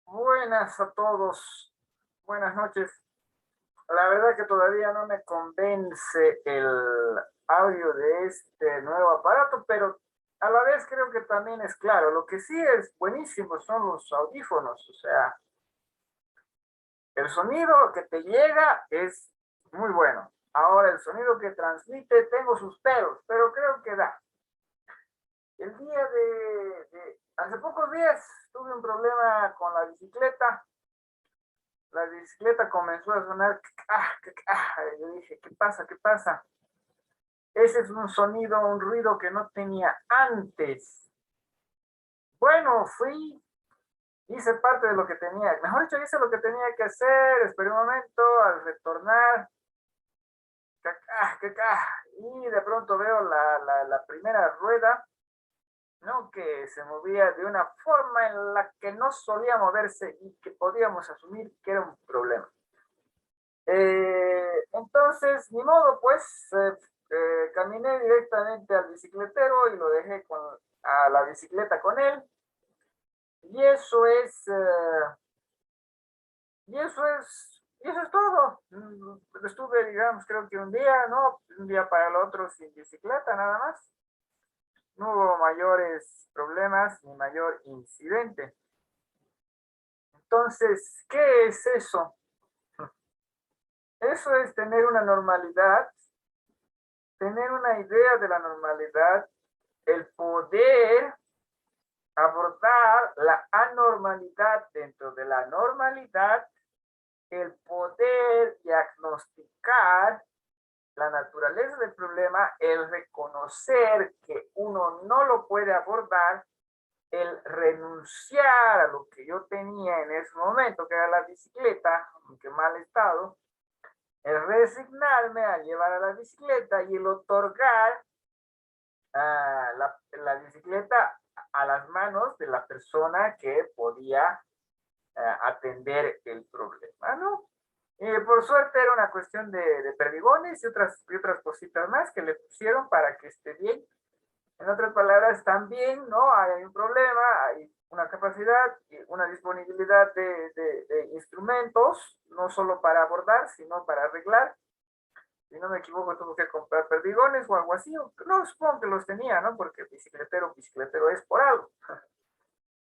Buenas a todos, buenas noches. La verdad que todavía no me convence el audio de este nuevo aparato, pero a la vez creo que también es claro. Lo que sí es buenísimo son los audífonos, o sea, el sonido que te llega es muy bueno. Ahora el sonido que transmite tengo sus peros, pero creo que da. El día hace pocos días tuve un problema con la bicicleta. La bicicleta comenzó a sonar, y yo dije, ¿qué pasa? ¿Qué pasa? Ese es un sonido, un ruido que no tenía antes. Bueno, fui, hice parte de lo que tenía, mejor dicho, hice lo que tenía que hacer, esperé un momento, al retornar, y de pronto veo la primera rueda, ¿no? Que se movía de una forma en la que no solía moverse y que podíamos asumir que era un problema. Entonces, ni modo, pues caminé directamente al bicicletero y lo dejé a la bicicleta con él. Y eso es, y eso es todo. Estuve, digamos, creo que un día, ¿no? Un día para el otro sin bicicleta, nada más. No hubo mayores problemas ni mayor incidente. Entonces, ¿qué es eso? Eso es tener una normalidad, tener una idea de la normalidad, el poder abordar la anormalidad dentro de la normalidad, el poder diagnosticar la naturaleza del problema, el reconocer que uno no lo puede abordar, el renunciar a lo que yo tenía en ese momento, que era la bicicleta, aunque mal estado, el resignarme a llevar a la bicicleta y el otorgar la bicicleta a las manos de la persona que podía atender el problema, ¿no? Por suerte era una cuestión de perdigones y otras cositas más que le pusieron para que esté bien. En otras palabras, también, ¿no? Hay un problema, hay una capacidad, y una disponibilidad de instrumentos, no solo para abordar, sino para arreglar. Si no me equivoco, tuvo que comprar perdigones o algo así. No, supongo que los tenía, ¿no? Porque bicicletero es por algo,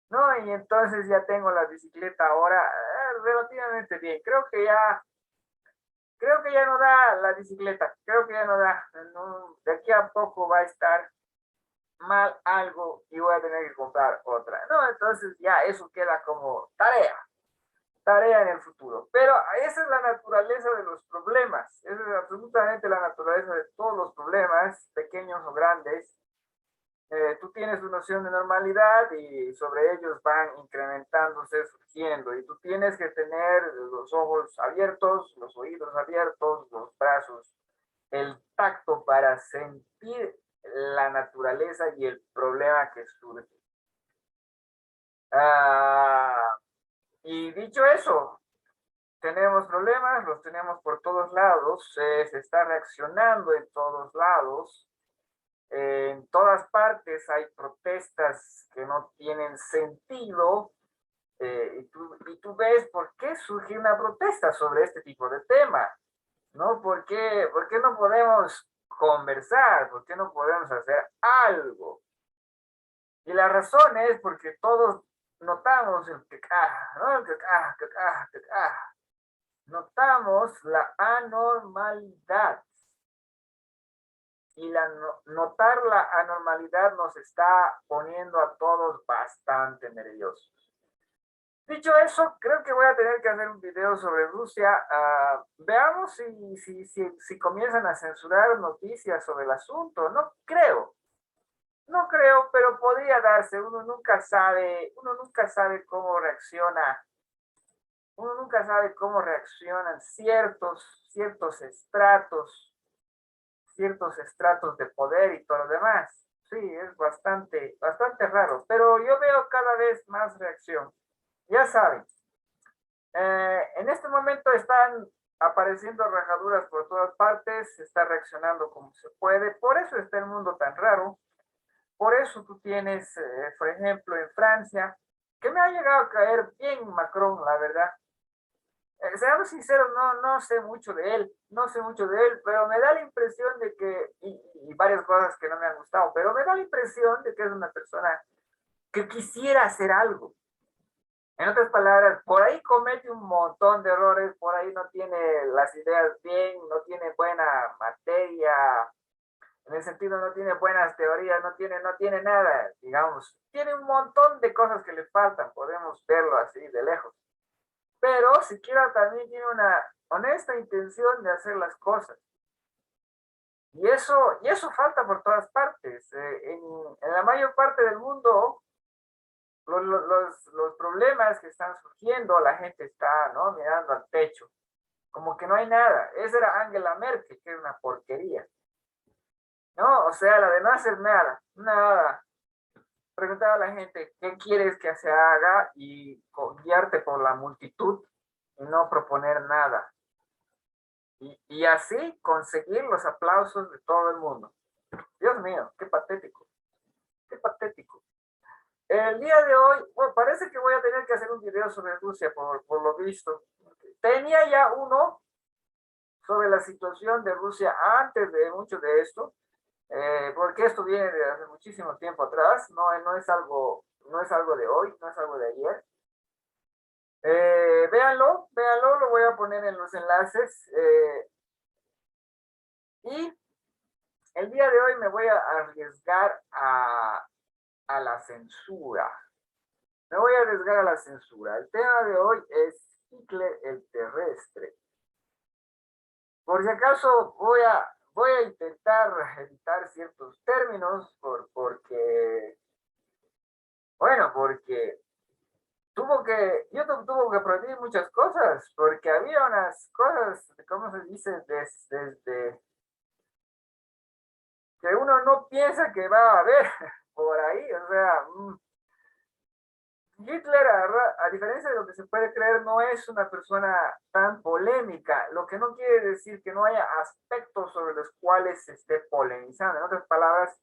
¿no? Y entonces ya tengo la bicicleta ahora relativamente bien. Creo que ya no da la bicicleta, creo que ya no da. No, de aquí a poco va a estar mal algo y voy a tener que comprar otra, ¿no? Entonces ya eso queda como tarea en el futuro. Pero esa es la naturaleza de los problemas, esa es absolutamente la naturaleza de todos los problemas, pequeños o grandes. Tú tienes una noción de normalidad y sobre ellos van incrementándose, surgiendo, y tú tienes que tener los ojos abiertos, los oídos abiertos, los brazos, el tacto para sentir la naturaleza y el problema que surge. Ah, y dicho eso, tenemos problemas, los tenemos por todos lados, se está reaccionando en todos lados. En todas partes hay protestas que no tienen sentido, y tú ves por qué surge una protesta sobre este tipo de tema, ¿no? Por qué no podemos conversar? ¿Por qué no podemos hacer algo? Y la razón es porque todos notamos el que, ¿no? El que, notamos la anormalidad. Y notar la anormalidad nos está poniendo a todos bastante nerviosos. Dicho eso, creo que voy a tener que hacer un video sobre Rusia. Veamos si comienzan a censurar noticias sobre el asunto. No creo, pero podría darse. Uno nunca sabe cómo reacciona. Uno nunca sabe cómo reaccionan ciertos estratos de poder y todo lo demás. Sí, es bastante raro, pero yo veo cada vez más reacción. Ya saben, en este momento están apareciendo rajaduras por todas partes, se está reaccionando como se puede, por eso está el mundo tan raro, por eso tú tienes, por ejemplo, en Francia, que me ha llegado a caer bien Macron, la verdad. Seamos sinceros, no sé mucho de él, no sé mucho de él, pero me da la impresión de que, y varias cosas que no me han gustado, pero me da la impresión de que es una persona que quisiera hacer algo. En otras palabras, por ahí comete un montón de errores, por ahí no tiene las ideas bien, no tiene buena materia, en el sentido no tiene buenas teorías, no tiene nada, digamos. Tiene un montón de cosas que le faltan, podemos verlo así de lejos. Pero siquiera también tiene una honesta intención de hacer las cosas. Y eso falta por todas partes. En la mayor parte del mundo, los problemas que están surgiendo, la gente está, ¿no?, mirando al techo, como que no hay nada. Esa era Angela Merkel, que es una porquería, ¿no? O sea, la de no hacer nada, nada. Preguntar a la gente qué quieres que se haga y guiarte por la multitud y no proponer nada. Y así conseguir los aplausos de todo el mundo. Dios mío, qué patético, qué patético. El día de hoy, bueno, parece que voy a tener que hacer un video sobre Rusia, por lo visto. Tenía ya uno sobre la situación de Rusia antes de mucho de esto, porque esto viene de hace muchísimo tiempo atrás, no es algo de hoy, no es algo de ayer. Véanlo, lo voy a poner en los enlaces. Y el día de hoy me voy a arriesgar a la censura. Me voy a arriesgar a la censura. El tema de hoy es Hitler el terrestre. Por si acaso voy a intentar evitar ciertos términos porque YouTube tuvo que prohibir muchas cosas, porque había unas cosas, ¿cómo se dice? Desde que uno no piensa que va a haber por ahí, o sea, Hitler, a diferencia de lo que se puede creer, no es una persona tan polémica, lo que no quiere decir que no haya aspectos sobre los cuales se esté polemizando. En otras palabras,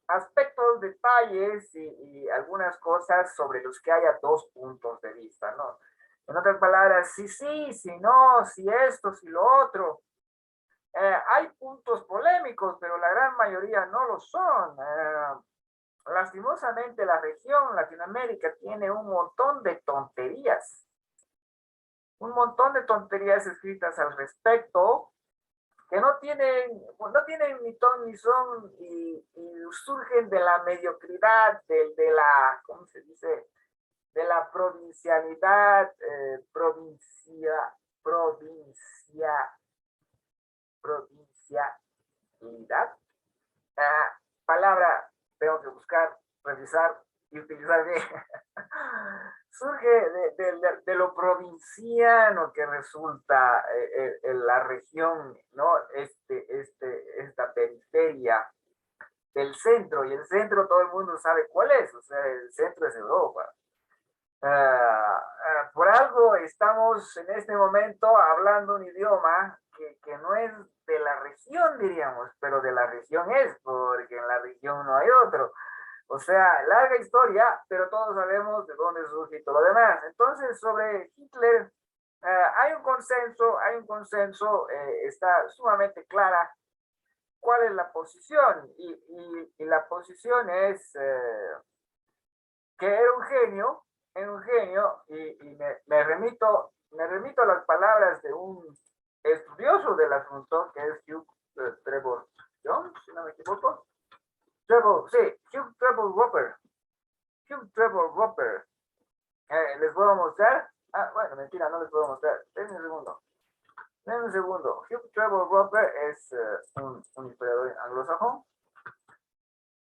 aspectos, detalles y algunas cosas sobre los que haya dos puntos de vista, ¿no? En otras palabras, si sí, si no, si esto, si lo otro. Hay puntos polémicos, pero la gran mayoría no lo son. Lastimosamente, la región Latinoamérica tiene un montón de tonterías escritas al respecto, que no tienen ni ton ni son y surgen de la mediocridad, de la, ¿cómo se dice? De la provincialidad, provincialidad. Palabra, tengo que buscar, revisar y utilizar bien. Surge de lo provinciano que resulta la región, ¿no? Esta periferia del centro, y el centro todo el mundo sabe cuál es, o sea, el centro es Europa. Por algo estamos en este momento hablando un idioma que no es de la región, diríamos, pero de la región es, porque en la región no hay otro. O sea, larga historia, pero todos sabemos de dónde surge todo lo demás. Entonces, sobre Hitler, hay un consenso, está sumamente clara cuál es la posición, y la posición es que era un genio, y me remito a las palabras de un estudioso del asunto, que es Hugh Trevor Jones, si no me equivoco. Hugh Trevor Roper. Hugh Trevor Roper. Les puedo mostrar. Bueno, mentira, no les puedo mostrar. Denme un segundo. Hugh Trevor Roper es un historiador anglosajón.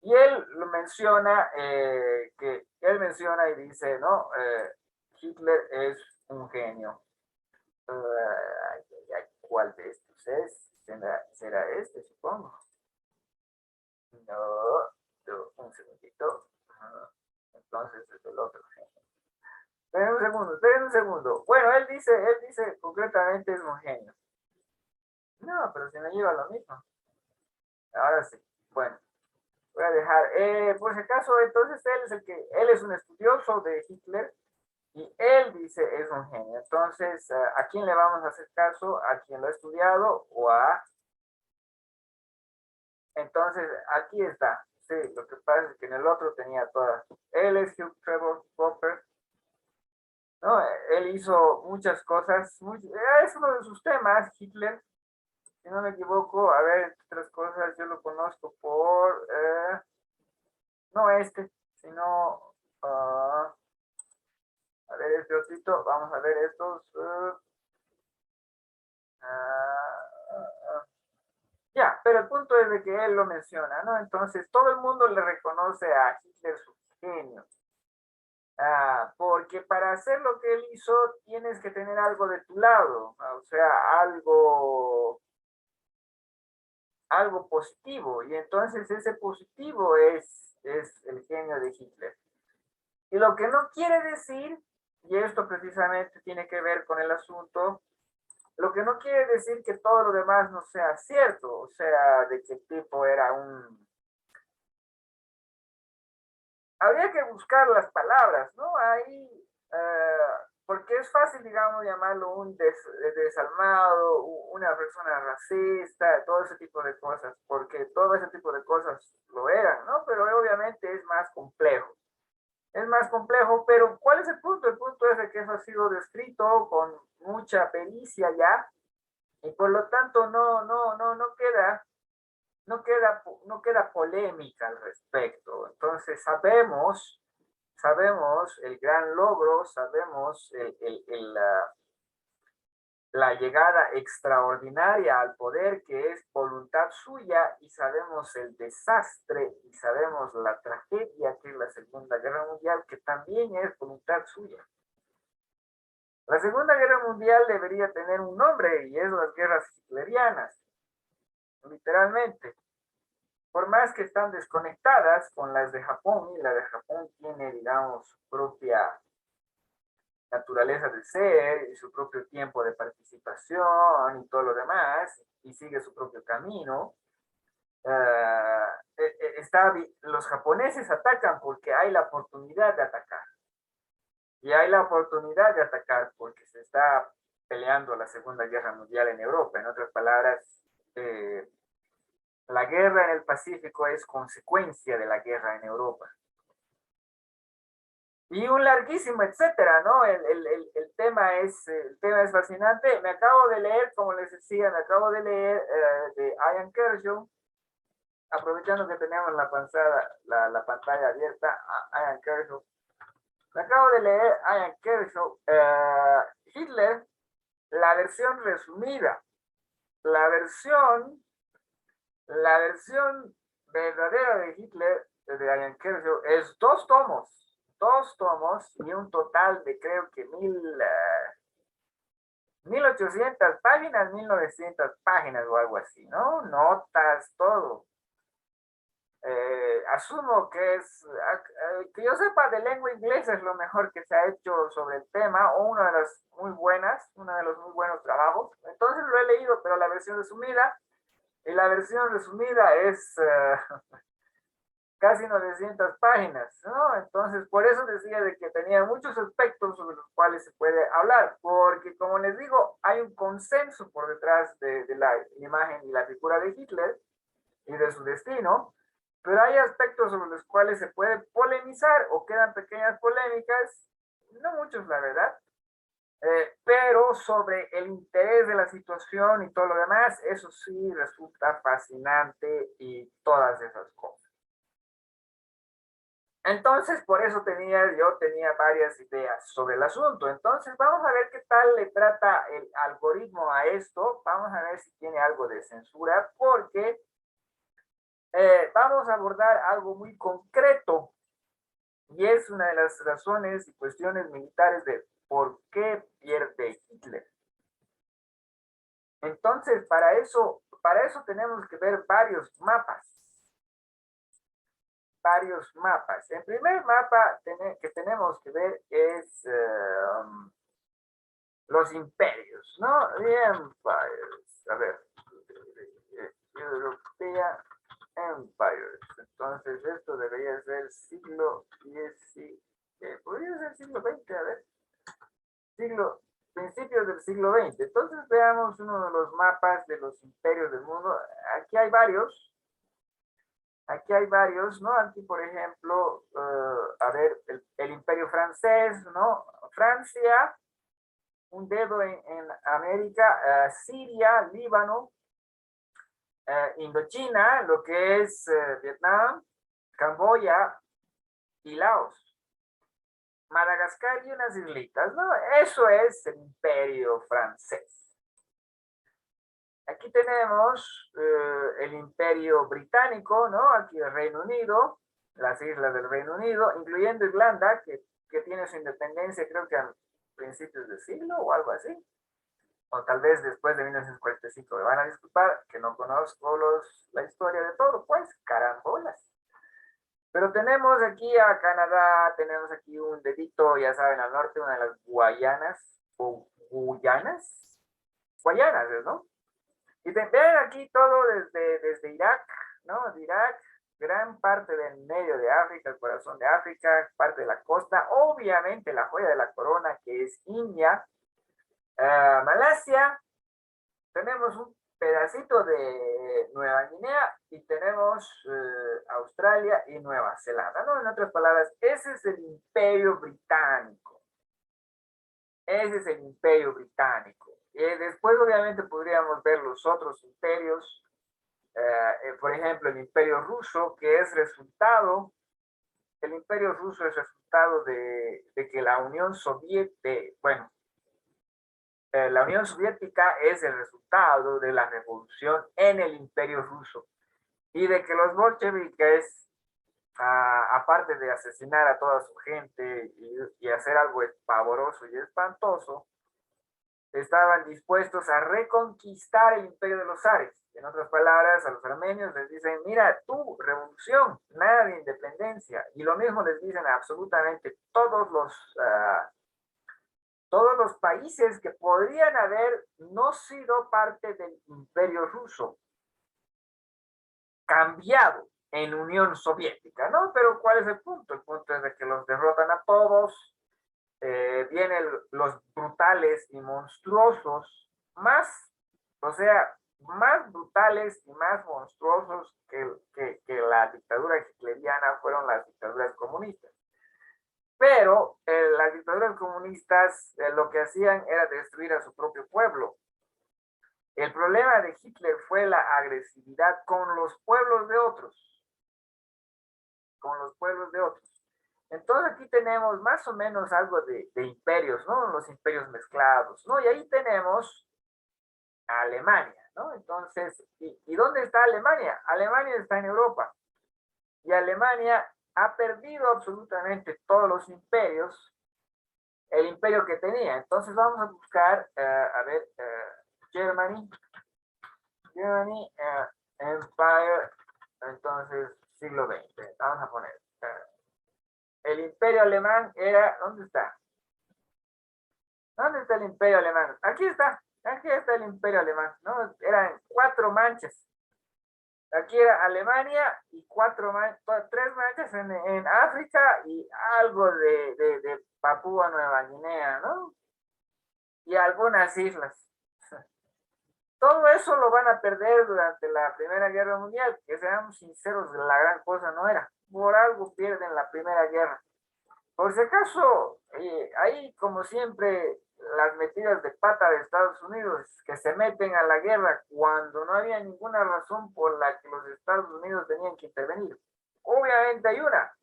Y él lo menciona, y dice, ¿no? Hitler es un genio. ¿Cuál de estos es? ¿Será este, supongo? No, un segundito. Entonces es el otro genio. Esperen un segundo. Bueno, él dice concretamente es un genio. No, pero se me lleva lo mismo. Ahora sí. Bueno, voy a dejar, por si acaso, entonces él es un estudioso de Hitler y él dice es un genio. Entonces, ¿a quién le vamos a hacer caso? ¿A quien lo ha estudiado o a...? Entonces, aquí está. Sí, lo que pasa es que en el otro tenía todas. Él es Hugh Trevor Popper. ¿No? Él hizo muchas cosas. Es uno de sus temas, Hitler. Si no me equivoco, a ver, entre otras cosas, yo lo conozco por... no este, sino... a ver, este otro. Vamos a ver estos. Ya, pero el punto es de que él lo menciona, ¿no? Entonces, todo el mundo le reconoce a Hitler su genio. Porque para hacer lo que él hizo, tienes que tener algo de tu lado, o sea, algo positivo. Y entonces ese positivo es el genio de Hitler. Y lo que no quiere decir, y esto precisamente tiene que ver con el asunto, lo que no quiere decir que todo lo demás no sea cierto, o sea, de que el tipo era un... Habría que buscar las palabras, ¿no? Ahí, porque es fácil, digamos, llamarlo un desalmado, una persona racista, todo ese tipo de cosas, porque todo ese tipo de cosas lo eran, ¿no? Pero obviamente es más complejo. Es más complejo, pero ¿cuál es el punto? El punto es de que eso ha sido descrito con mucha pericia ya, y por lo tanto no queda polémica al respecto. Entonces sabemos el gran logro, sabemos la llegada extraordinaria al poder que es voluntad suya, y sabemos el desastre y sabemos la tragedia que es la Segunda Guerra Mundial, que también es voluntad suya. La Segunda Guerra Mundial debería tener un nombre y es las guerras hitlerianas, literalmente. Por más que están desconectadas con las de Japón, y la de Japón tiene, digamos, su propia naturaleza de ser y su propio tiempo de participación y todo lo demás, y sigue su propio camino. Los japoneses atacan porque hay la oportunidad de atacar. Y hay la oportunidad de atacar porque se está peleando la Segunda Guerra Mundial en Europa. En otras palabras, la guerra en el Pacífico es consecuencia de la guerra en Europa. Y un larguísimo etcétera, ¿no? El tema es fascinante. Me acabo de leer, como les decía, de Ian Kershaw, aprovechando que tenemos la pantalla abierta, a Ian Kershaw. Me acabo de leer Ian Kershaw, Hitler, la versión resumida, la versión verdadera de Hitler, de Ian Kershaw, es dos tomos y un total de creo que 1800 páginas, 1900 páginas o algo así, ¿no? Notas, todo. Asumo que yo sepa de lengua inglesa es lo mejor que se ha hecho sobre el tema, o uno de los muy buenos trabajos. Entonces lo he leído, pero la versión resumida, y la versión resumida es casi 900 páginas, ¿no? Entonces, por eso decía de que tenía muchos aspectos sobre los cuales se puede hablar, porque como les digo, hay un consenso por detrás de la imagen y la figura de Hitler y de su destino, pero hay aspectos sobre los cuales se puede polemizar o quedan pequeñas polémicas, no muchos, la verdad, pero sobre el interés de la situación y todo lo demás, eso sí resulta fascinante y todas esas cosas. Entonces, por eso yo tenía varias ideas sobre el asunto. Entonces, vamos a ver qué tal le trata el algoritmo a esto. Vamos a ver si tiene algo de censura, porque vamos a abordar algo muy concreto, y es una de las razones y cuestiones militares de por qué pierde Hitler. Entonces, para eso tenemos que ver varios mapas. El primer mapa que tenemos que ver es los imperios, ¿no? The Empires. A ver, Europea Empires. Entonces, esto debería ser siglo X, podría ser siglo XX, a ver, principios del siglo XX. Entonces, veamos uno de los mapas de los imperios del mundo. Aquí hay varios. Aquí hay varios, ¿no? Aquí, por ejemplo, a ver, el imperio francés, ¿no? Francia, un dedo en América, Siria, Líbano, Indochina, lo que es Vietnam, Camboya y Laos. Madagascar y unas islitas, ¿no? Eso es el imperio francés. Aquí tenemos el imperio británico, ¿no? Aquí el Reino Unido, las islas del Reino Unido, incluyendo Irlanda, que tiene su independencia creo que a principios del siglo o algo así, o tal vez después de 1945. Me van a disculpar que no conozco la historia de todo, pues, carambolas. Pero tenemos aquí a Canadá, tenemos aquí un dedito, ya saben, al norte, una de las Guayanas, o Guyanas, Guayanas, ¿no? Y ven aquí todo desde Irak, ¿no? De Irak, gran parte del medio de África, el corazón de África, parte de la costa, obviamente la joya de la corona que es India, Malasia, tenemos un pedacito de Nueva Guinea y tenemos Australia y Nueva Zelanda, ¿no? En otras palabras, ese es el imperio británico. Ese es el imperio británico. Después, obviamente, podríamos ver los otros imperios, por ejemplo, el imperio ruso, que es resultado, el imperio ruso es resultado de que la Unión Soviética, bueno, la Unión Soviética es el resultado de la revolución en el imperio ruso y de que los bolcheviques, aparte de asesinar a toda su gente y hacer algo pavoroso y espantoso, estaban dispuestos a reconquistar el imperio de los zares. En otras palabras, a los armenios les dicen, mira, tú, revolución, nada de independencia. Y lo mismo les dicen a absolutamente todos los países que podrían haber no sido parte del imperio ruso, cambiado en Unión Soviética, ¿no? Pero ¿cuál es el punto? El punto es de que los derrotan a todos, vienen los brutales y monstruosos, o sea, más brutales y más monstruosos que la dictadura hitleriana fueron las dictaduras comunistas. Pero las dictaduras comunistas lo que hacían era destruir a su propio pueblo. El problema de Hitler fue la agresividad con los pueblos de otros, con los pueblos de otros. Entonces aquí tenemos más o menos algo de imperios, ¿no? Los imperios mezclados, ¿no? Y ahí tenemos a Alemania, ¿no? Entonces, ¿y dónde está Alemania? Alemania está en Europa. Y Alemania ha perdido absolutamente todos los imperios, el imperio que tenía. Entonces vamos a buscar, a ver, Germany, Empire, entonces siglo XX. Vamos a poner. El imperio alemán era, ¿dónde está? ¿Dónde está el imperio alemán? Aquí está el imperio alemán, ¿no? Eran 4 manchas. Aquí era Alemania y 3 manchas en África y algo de Papúa Nueva Guinea, ¿no? Y algunas islas. Todo eso lo van a perder durante la Primera Guerra Mundial, que seamos sinceros, la gran cosa no era. Por algo pierden la Primera Guerra. Por si acaso, ahí como siempre, las metidas de pata de Estados Unidos, que se meten a la guerra cuando no había ninguna razón por la que los Estados Unidos tenían que intervenir. Obviamente hay una,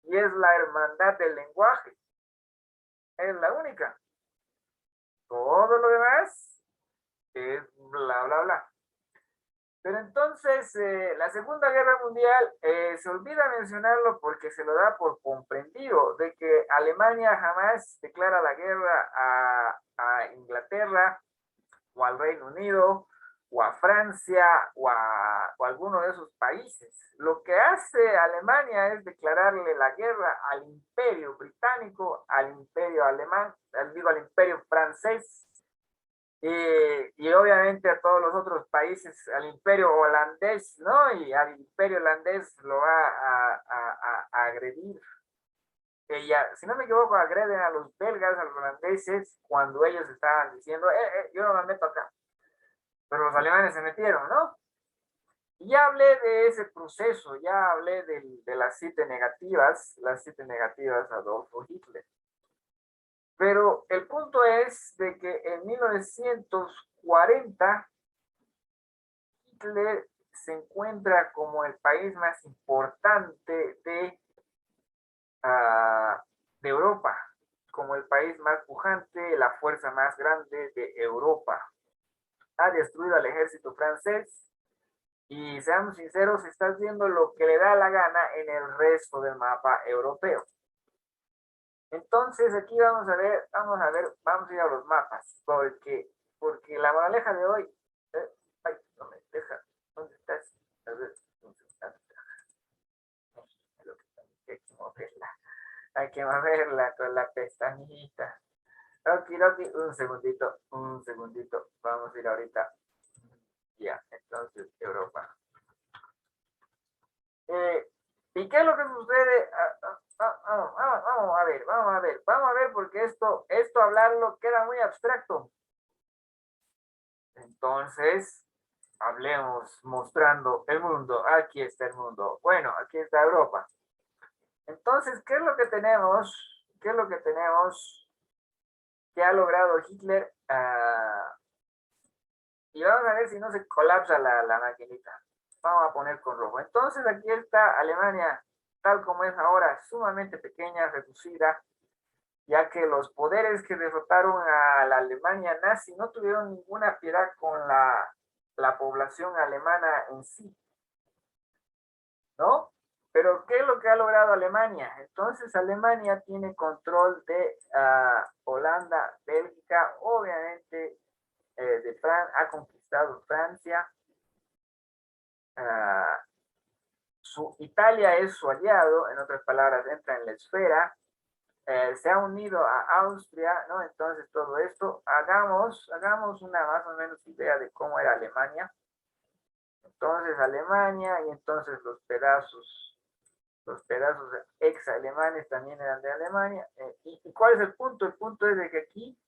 y es la hermandad del lenguaje. Es la única. Todo lo demás es bla, bla, bla. Pero entonces, la Segunda Guerra Mundial, se olvida mencionarlo porque se lo da por comprendido, de que Alemania jamás declara la guerra a Inglaterra, o al Reino Unido, o a Francia, o a alguno de esos países. Lo que hace Alemania es declararle la guerra al Imperio Británico, al Imperio Alemán, al Imperio Francés, y obviamente a todos los otros países, al imperio holandés, ¿no? Y al imperio holandés lo va a agredir. Ella, si no me equivoco, agreden a los belgas, a los holandeses, cuando ellos estaban diciendo, yo no me meto acá, pero los alemanes se metieron, ¿no? Y ya hablé de ese proceso, ya hablé de las 7 negativas a Adolfo Hitler. Pero el punto es de que en 1940 Hitler se encuentra como el país más importante de Europa, como el país más pujante, la fuerza más grande de Europa. Ha destruido al ejército francés y seamos sinceros, está haciendo lo que le da la gana en el resto del mapa europeo. Entonces aquí vamos a ver, vamos a ir a los mapas, porque la moraleja de hoy, ay, no me deja, ¿dónde estás? A ver, ¿dónde estás? Hay que moverla, hay que moverla con la pestañita. Okidoki, un segundito, vamos a ir ahorita. Ya, entonces, Europa. ¿Y qué es lo que sucede? Vamos a ver, porque esto hablarlo queda muy abstracto. Entonces, hablemos mostrando el mundo. Aquí está el mundo. Bueno, aquí está Europa. Entonces, ¿qué es lo que tenemos? ¿Qué es lo que tenemos que ha logrado Hitler? Y vamos a ver si no se colapsa la maquinita. Vamos a poner con rojo. Entonces, aquí está Alemania, tal como es ahora, sumamente pequeña, reducida, ya que los poderes que derrotaron a la Alemania nazi no tuvieron ninguna piedad con la población alemana en sí, ¿no? Pero ¿qué es lo que ha logrado Alemania? Entonces Alemania tiene control de Holanda, Bélgica, obviamente ha conquistado Francia, Italia es su aliado, en otras palabras, entra en la esfera, se ha unido a Austria, ¿no? Entonces todo esto, hagamos una más o menos idea de cómo era Alemania. Entonces Alemania y entonces los pedazos ex alemanes también eran de Alemania. ¿Y cuál es el punto? El punto es de que aquí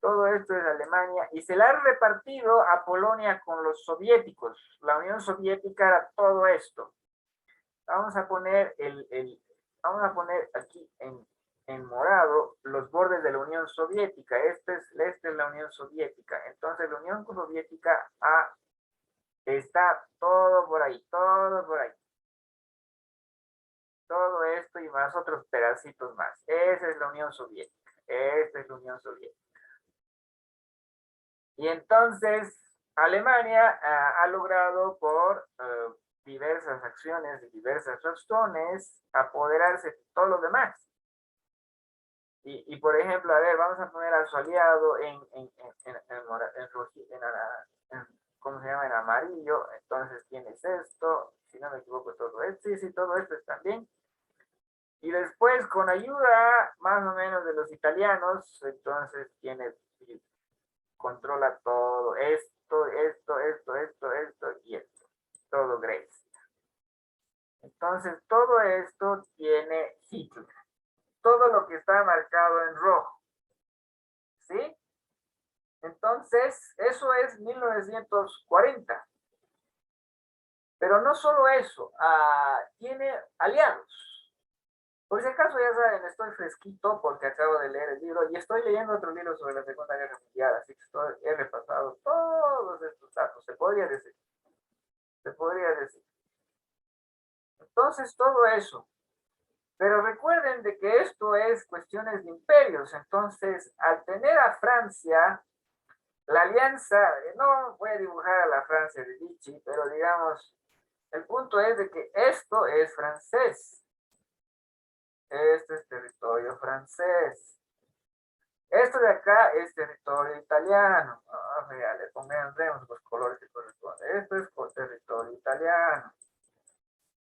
todo esto es Alemania y se la ha repartido a Polonia con los soviéticos. La Unión Soviética era todo esto. Vamos a poner vamos a poner aquí en morado los bordes de la Unión Soviética. Esta es la Unión Soviética. Entonces la Unión Soviética está todo por ahí, todo por ahí. Todo esto y más otros pedacitos más. Esa es la Unión Soviética. Esta es la Unión Soviética. Y entonces Alemania ha logrado por diversas acciones y diversas razones apoderarse de todos los demás. Y por ejemplo, a ver, vamos a poner a su aliado ¿cómo se llama? En amarillo. Entonces tienes esto, si no me equivoco, todo esto. Sí, todo esto está bien. Y después, con ayuda más o menos de los italianos, entonces controla todo esto y esto. Todo Grecia. Entonces, todo esto tiene Hitler. Todo lo que está marcado en rojo. ¿Sí? Entonces, eso es 1940. Pero no solo eso, tiene aliados. Por si acaso, ya saben, estoy fresquito porque acabo de leer el libro y estoy leyendo otro libro sobre la Segunda Guerra Mundial, así que he repasado todos estos datos, se podría decir. Entonces, todo eso. Pero recuerden de que esto es cuestiones de imperios, entonces, al tener a Francia, la alianza, no voy a dibujar a la Francia de Vichy, pero digamos, el punto es de que esto es francés. Este es territorio francés. Esto de acá es territorio italiano. Le pondremos los colores que corresponden. Esto es territorio italiano.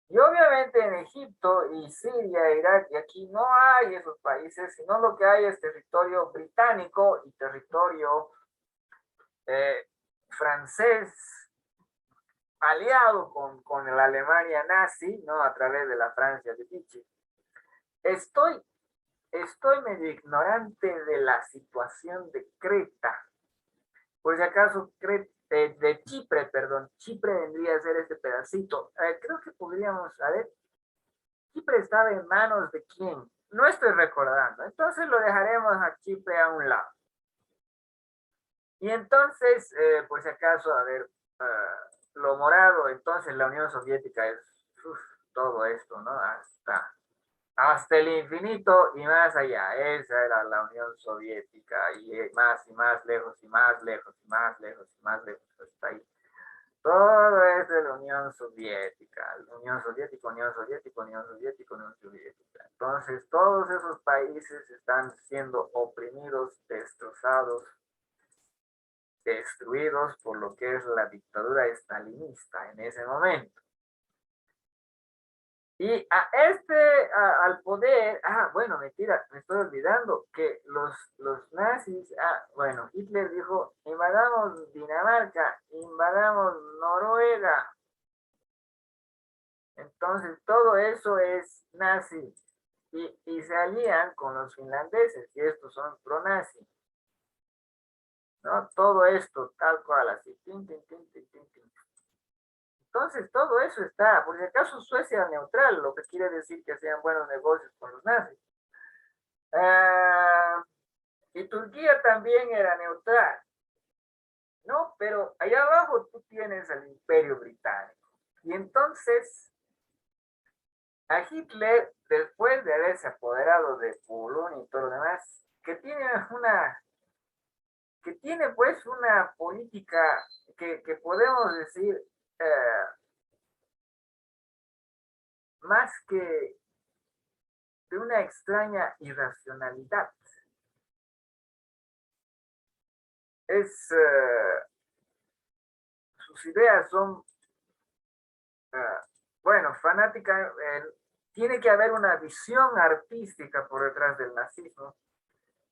Y obviamente en Egipto y Siria, Irak, y aquí no hay esos países, sino lo que hay es territorio británico y territorio eh, francés aliado con la Alemania nazi, ¿no? A través de la Francia de Vichy. Estoy, estoy medio ignorante de la situación de Creta. Por si acaso, de Chipre, perdón, Chipre vendría a ser este pedacito. Creo que podríamos, a ver, Chipre estaba en manos de quién. No estoy recordando. Entonces lo dejaremos a Chipre a un lado. Y entonces, por si acaso, a ver, lo morado, entonces la Unión Soviética es uf, todo esto, ¿no? Hasta el infinito y más allá. Esa era la Unión Soviética y más lejos y más lejos y más lejos y más lejos hasta ahí. Todo es de la Unión Soviética, Unión Soviética, Unión Soviética, Unión Soviética, Unión Soviética. Entonces, todos esos países están siendo oprimidos, destrozados, destruidos por lo que es la dictadura estalinista en ese momento. Y al poder, bueno, mentira, me estoy olvidando que los nazis, bueno, Hitler dijo, invadamos Dinamarca, invadamos Noruega. Entonces, todo eso es nazi. Y se alían con los finlandeses, y estos son pro-nazi. ¿No? Todo esto, tal cual, así. Tin, tin, tin, tin, tin, tin. Entonces, todo eso está, por si acaso Suecia era neutral, lo que quiere decir que hacían buenos negocios con los nazis. Ah, y Turquía también era neutral, ¿no? Pero allá abajo tú tienes al Imperio Británico. Y entonces, a Hitler, después de haberse apoderado de Polonia y todo lo demás, que tiene pues una política que podemos decir más que de una extraña irracionalidad. Sus ideas son, eh, bueno, fanática, tiene que haber una visión artística por detrás del nazismo,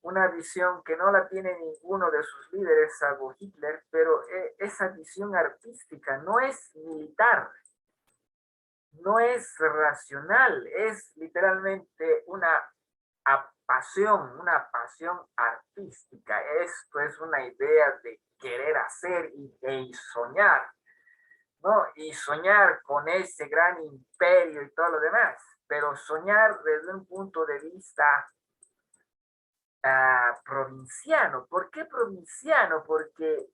una visión que no la tiene ninguno de sus líderes, salvo Hitler, pero esa visión artística no es militar, no es racional, es literalmente una pasión artística. Esto es una idea de querer hacer y soñar, ¿no? Y soñar con ese gran imperio y todo lo demás, pero soñar desde un punto de vista provinciano. ¿Por qué provinciano? Porque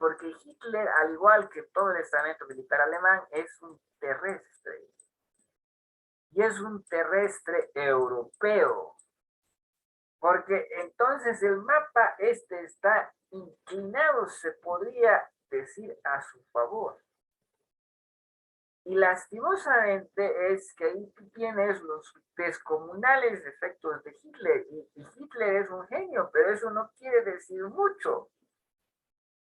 Hitler, al igual que todo el estamento militar alemán, es un terrestre. Y es un terrestre europeo. Porque entonces el mapa este está inclinado, se podría decir, a su favor. Y lastimosamente es que ahí tú tienes los descomunales efectos de Hitler. Y Hitler es un genio, pero eso no quiere decir mucho.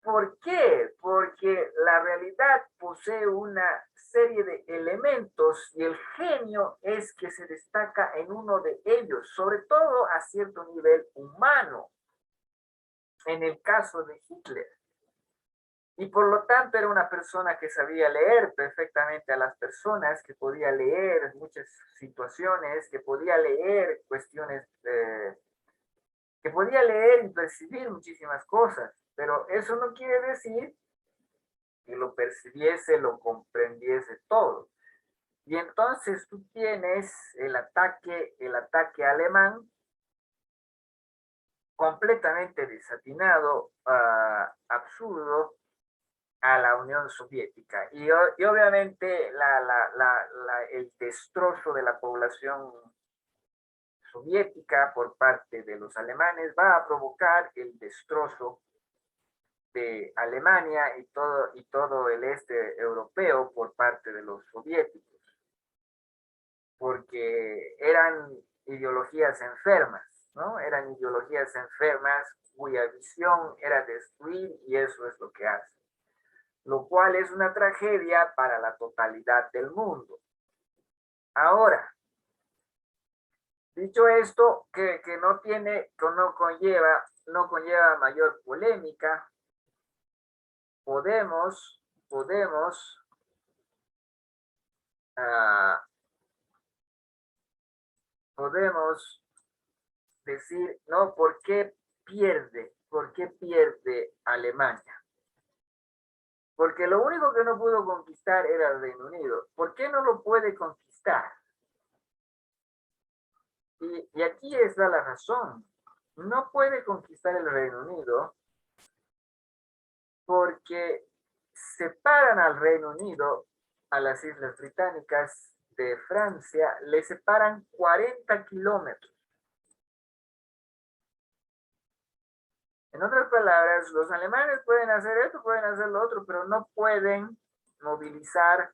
¿Por qué? Porque la realidad posee una serie de elementos y el genio es que se destaca en uno de ellos, sobre todo a cierto nivel humano, en el caso de Hitler. Y por lo tanto era una persona que sabía leer perfectamente a las personas, que podía leer muchas situaciones, que podía leer cuestiones, que podía leer y percibir muchísimas cosas. Pero eso no quiere decir que lo percibiese, lo comprendiese todo. Y entonces tú tienes el ataque alemán completamente desatinado, absurdo, a la Unión Soviética. Y obviamente el destrozo de la población soviética por parte de los alemanes va a provocar el destrozo de Alemania y todo el este europeo por parte de los soviéticos, porque eran ideologías enfermas, ¿no? Eran ideologías enfermas cuya visión era destruir y eso es lo que hace, lo cual es una tragedia para la totalidad del mundo. Ahora, dicho esto, que no conlleva mayor polémica, podemos ah, podemos decir, no, ¿por qué pierde? ¿Por qué pierde Alemania? Porque lo único que no pudo conquistar era el Reino Unido. ¿Por qué no lo puede conquistar? Y aquí está la razón. No puede conquistar el Reino Unido porque separan al Reino Unido, a las Islas Británicas de Francia, le separan 40 kilómetros. En otras palabras, los alemanes pueden hacer esto, pueden hacer lo otro, pero no pueden movilizar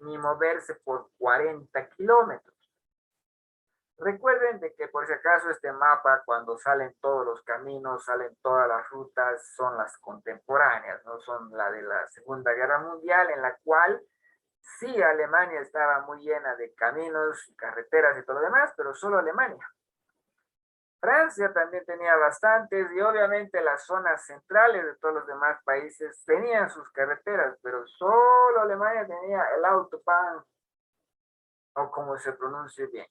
ni moverse por 40 kilómetros. Recuerden de que por si acaso este mapa, cuando salen todos los caminos, salen todas las rutas, son las contemporáneas, no son la de la Segunda Guerra Mundial, en la cual sí Alemania estaba muy llena de caminos, carreteras y todo lo demás, pero solo Alemania. Francia también tenía bastantes y obviamente las zonas centrales de todos los demás países tenían sus carreteras, pero solo Alemania tenía el Autobahn, o como se pronuncie bien.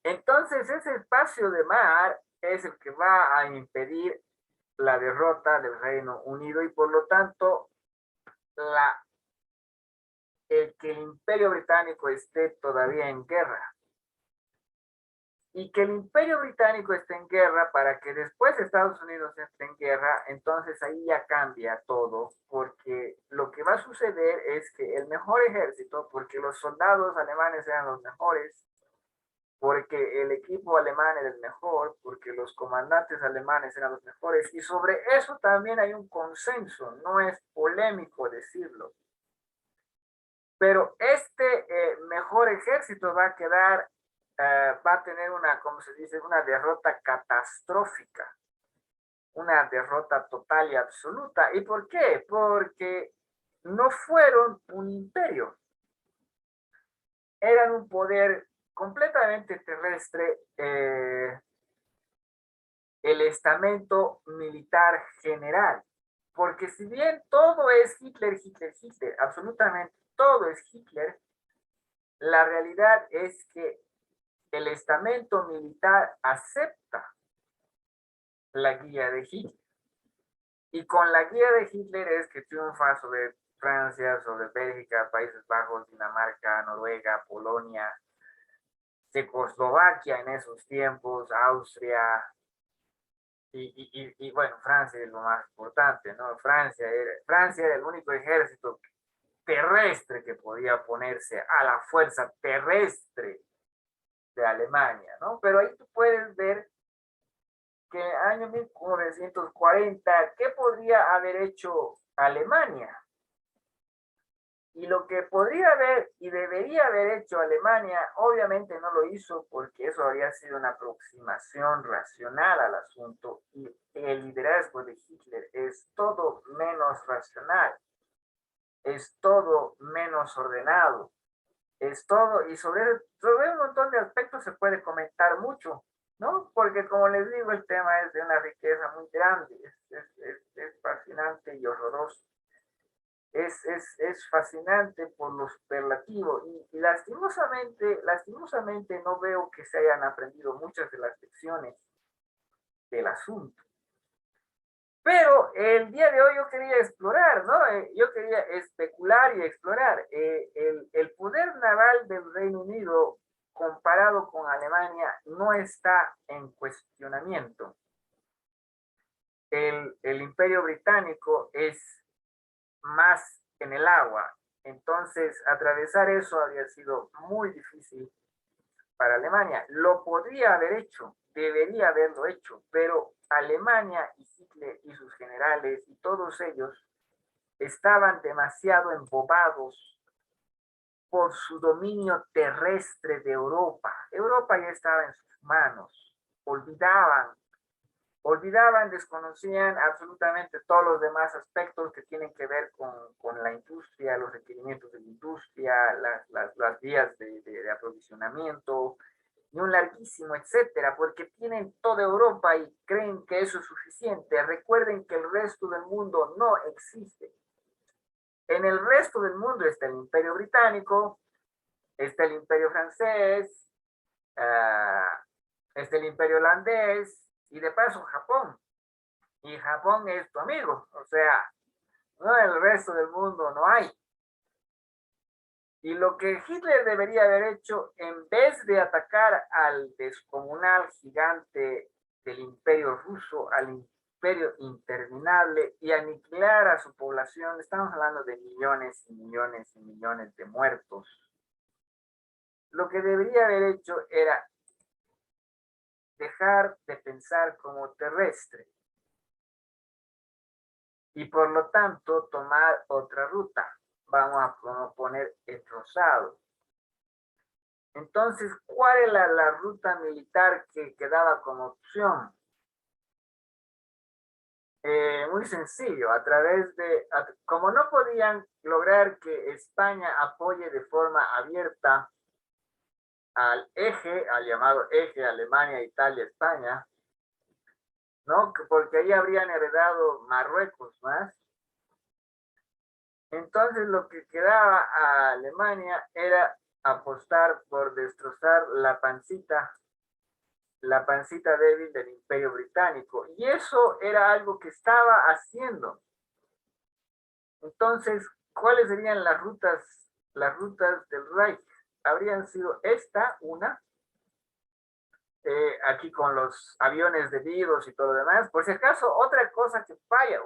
Entonces ese espacio de mar es el que va a impedir la derrota del Reino Unido y por lo tanto el que el Imperio Británico esté todavía en guerra. Y que el Imperio Británico esté en guerra para que después Estados Unidos esté en guerra, entonces ahí ya cambia todo, porque lo que va a suceder es que el mejor ejército, porque los soldados alemanes eran los mejores, porque el equipo alemán era el mejor, porque los comandantes alemanes eran los mejores, y sobre eso también hay un consenso, no es polémico decirlo. Pero este mejor ejército va a quedar, va a tener una, como se dice, una derrota catastrófica, una derrota total y absoluta. ¿Y por qué? Porque no fueron un imperio, eran un poder completamente terrestre, el estamento militar general. Porque si bien todo es Hitler, Hitler, Hitler, absolutamente todo es Hitler, la realidad es que el estamento militar acepta la guía de Hitler. Y con la guía de Hitler es que triunfa sobre Francia, sobre Bélgica, Países Bajos, Dinamarca, Noruega, Polonia, Checoslovaquia en esos tiempos, Austria, y bueno, Francia es lo más importante, ¿no? Francia era el único ejército terrestre que podía oponerse a la fuerza terrestre de Alemania, ¿no? Pero ahí tú puedes ver que en el año 1940, ¿qué podría haber hecho Alemania? Y lo que podría haber y debería haber hecho Alemania, obviamente no lo hizo porque eso habría sido una aproximación racional al asunto y el liderazgo de Hitler es todo menos racional, es todo menos ordenado, es todo, y sobre un montón de aspectos se puede comentar mucho, ¿no? Porque como les digo, el tema es de una riqueza muy grande, es fascinante y horroroso. Es fascinante por lo superlativo y lastimosamente no veo que se hayan aprendido muchas de las lecciones del asunto. Pero el día de hoy yo quería explorar, ¿no? Yo quería especular y explorar. El poder naval del Reino Unido comparado con Alemania no está en cuestionamiento. El Imperio Británico es más en el agua. Entonces, atravesar eso habría sido muy difícil para Alemania. Lo podría haber hecho, debería haberlo hecho, pero Alemania y Hitler y sus generales y todos ellos estaban demasiado embobados por su dominio terrestre de Europa. Europa ya estaba en sus manos. Olvidaban, desconocían absolutamente todos los demás aspectos que tienen que ver con la industria, los requerimientos de la industria, las vías de aprovisionamiento, y un larguísimo etcétera, porque tienen toda Europa y creen que eso es suficiente. Recuerden que el resto del mundo no existe. En el resto del mundo está el Imperio Británico, está el Imperio Francés, está el Imperio Holandés y de paso Japón. Y Japón es tu amigo, o sea, no, el resto del mundo no hay. Y lo que Hitler debería haber hecho, en vez de atacar al descomunal gigante del imperio ruso, al imperio interminable y aniquilar a su población, estamos hablando de millones y millones y millones de muertos, lo que debería haber hecho era dejar de pensar como terrestre y por lo tanto tomar otra ruta. Vamos a poner el rosado. Entonces, ¿cuál era la ruta militar que quedaba como opción? Muy sencillo, como no podían lograr que España apoye de forma abierta al llamado eje Alemania, Italia, España, ¿no? Porque ahí habrían heredado Marruecos más. Entonces lo que quedaba a Alemania era apostar por destrozar la pancita débil del Imperio Británico. Y eso era algo que estaba haciendo. Entonces, ¿cuáles serían las rutas del Reich? Habrían sido una, aquí con los aviones debidos y todo lo demás. Por si acaso, otra cosa que falla,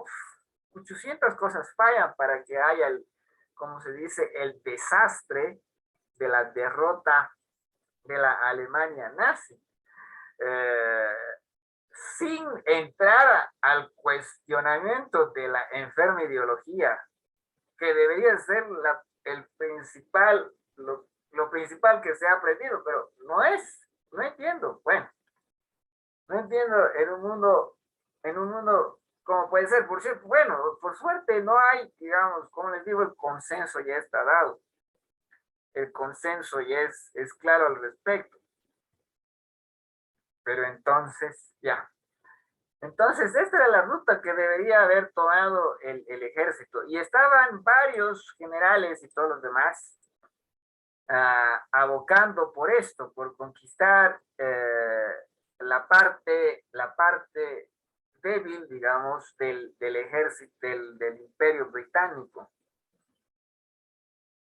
800 cosas fallan para que haya como se dice, el desastre de la derrota de la Alemania nazi. Eh, Sin entrar al cuestionamiento de la enferma ideología, que debería ser el principal, lo principal que se ha aprendido, pero no entiendo. Bueno, no entiendo en un mundo como puede ser, por cierto, bueno, por suerte no hay, digamos, como les digo, el consenso ya está dado, el consenso ya es claro al respecto, pero entonces, ya. Entonces, esta era la ruta que debería haber tomado el ejército. Y estaban varios generales y todos los demás abocando por esto, por conquistar la parte débil, digamos, del ejército, del Imperio Británico.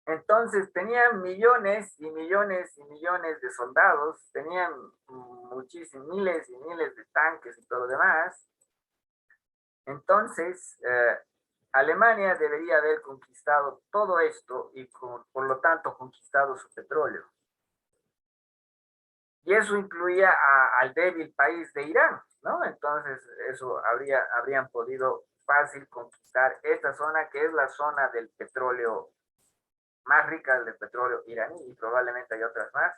Entonces tenían millones y millones y millones de soldados, tenían muchísimos, miles y miles de tanques y todo lo demás. Entonces, Alemania debería haber conquistado todo esto y por lo tanto conquistado su petróleo. Y eso incluía al débil país de Irán, ¿no? Entonces, habrían podido fácil conquistar esta zona que es la zona del petróleo más rica del petróleo iraní y probablemente hay otras más.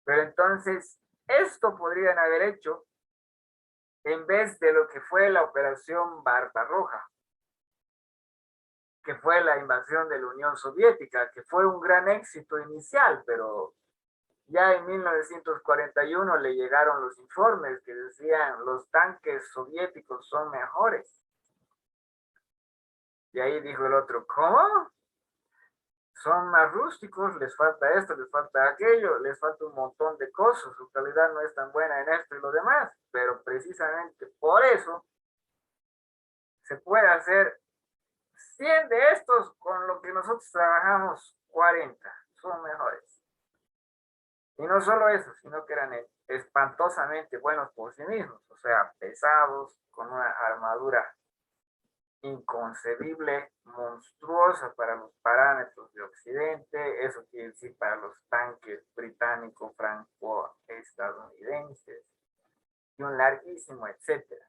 Pero entonces, esto podrían haber hecho en vez de lo que fue la operación Barbarroja, que fue la invasión de la Unión Soviética, que fue un gran éxito inicial, pero ya en 1941 le llegaron los informes que decían los tanques soviéticos son mejores. Y ahí dijo el otro, ¿cómo? Son más rústicos, les falta esto, les falta aquello, les falta un montón de cosas, su calidad no es tan buena en esto y lo demás, pero precisamente por eso se puede hacer 100 de estos con lo que nosotros trabajamos 40, son mejores. Y no solo eso, sino que eran espantosamente buenos por sí mismos, o sea, pesados, con una armadura inconcebible, monstruosa para los parámetros de Occidente, eso quiere decir para los tanques británicos, franco-estadounidenses, y un larguísimo etcétera.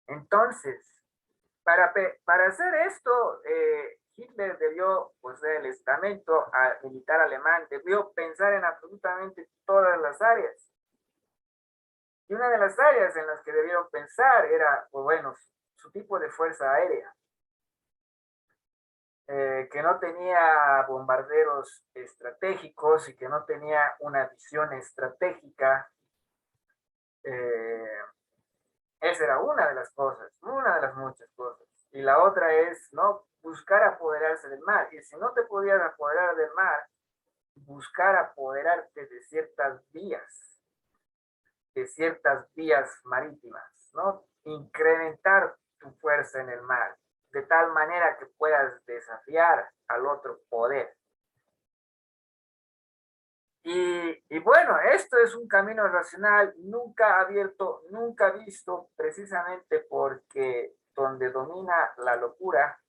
Entonces, para hacer esto, Hitler debió, pues el estamento militar alemán debió pensar en absolutamente todas las áreas. Y una de las áreas en las que debieron pensar era, pues bueno, su tipo de fuerza aérea. que no tenía bombarderos estratégicos y que no tenía una visión estratégica. Eh, Esa era una de las cosas, una de las muchas cosas. Y la otra es, ¿no? Buscar apoderarse del mar. Y si no te podías apoderar del mar, buscar apoderarte de ciertas vías marítimas, ¿no? Incrementar tu fuerza en el mar, de tal manera que puedas desafiar al otro poder. Y bueno, esto es un camino racional nunca abierto, nunca visto, precisamente porque donde domina la locura,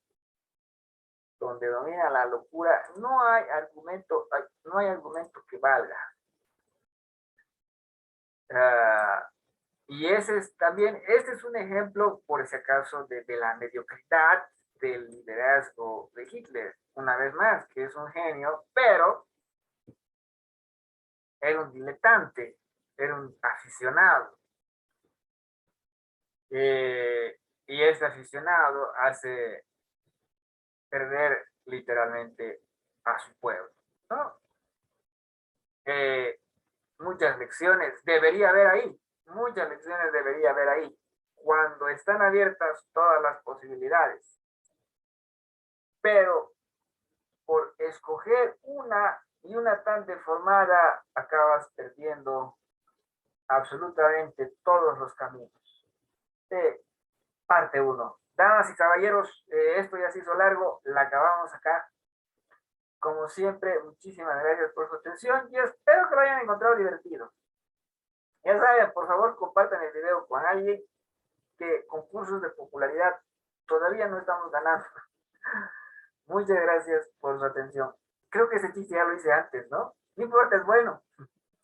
no hay argumento que valga. Uh, y ese es también, este es un ejemplo, por ese acaso, de la mediocridad del liderazgo de Hitler, una vez más, que es un genio, pero era un diletante, era un aficionado. Y este aficionado hace perder literalmente a su pueblo, ¿no? Eh, Muchas lecciones debería haber ahí, muchas lecciones debería haber ahí, cuando están abiertas todas las posibilidades. Pero por escoger una y una tan deformada, acabas perdiendo absolutamente todos los caminos. Parte 1. Damas y caballeros, esto ya se hizo largo, la acabamos acá. Como siempre, muchísimas gracias por su atención y espero que lo hayan encontrado divertido. Ya saben, por favor, compartan el video con alguien, que concursos de popularidad todavía no estamos ganando. Muchas gracias por su atención. Creo que ese chiste ya lo hice antes, ¿no? No importa, es bueno.